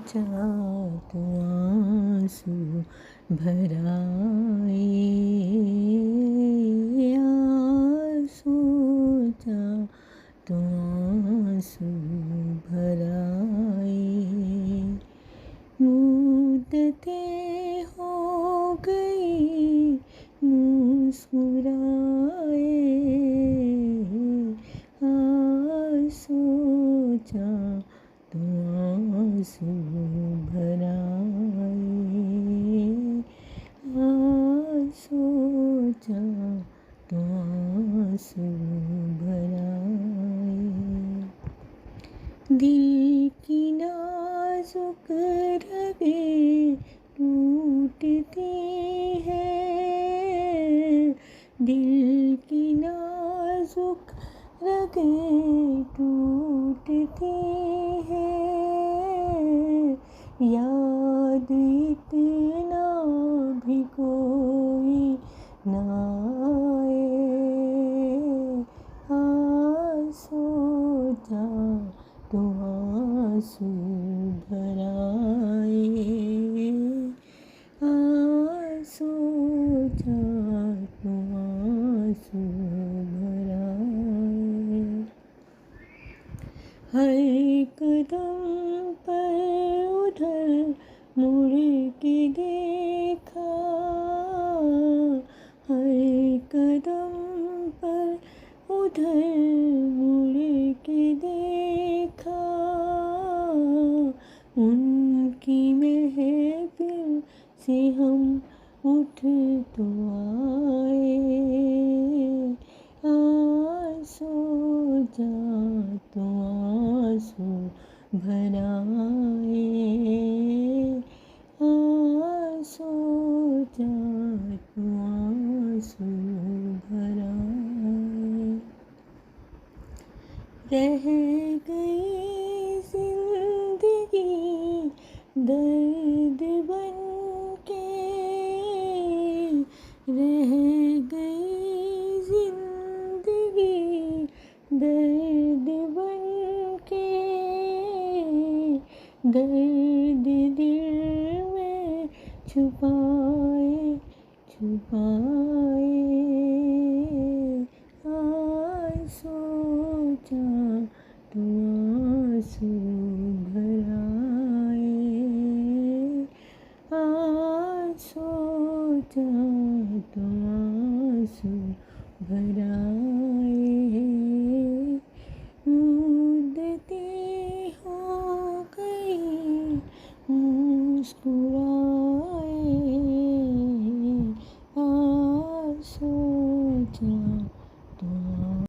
सोचा तो आंसू भराए, सोचा तो आंसू भराए। मुद्दतें हो गई मुस्कुराए, सोचा तो आंसू भराए, सोचा तो आंसू भराए। दिल की नाजुक रगें टूटती हैं, दिल की नाजुक रगें टूटती हैं, याद इतना भी कोई ना आए, सोचा तो आंसू भराए, सोचा तो आंसू भराए। हर कदम पर उधर मुड़ के देखा, हर कदम पर उधर मुड़ के देखा, उनकी महफिल से हम उठ तो आए, सोचा तो आंसू भराए, सोचा तो आंसू भराए। रह गई जिंदगी दर्द बन के, रह गई जिंदगी दर्द बन के, दर्द दिल में छुपाए छुपाए, सोचा तो आंसू भराए, सोचा तो आंसू भराए। मुद्दतें हो गई मुस्कुराए, सोचा तो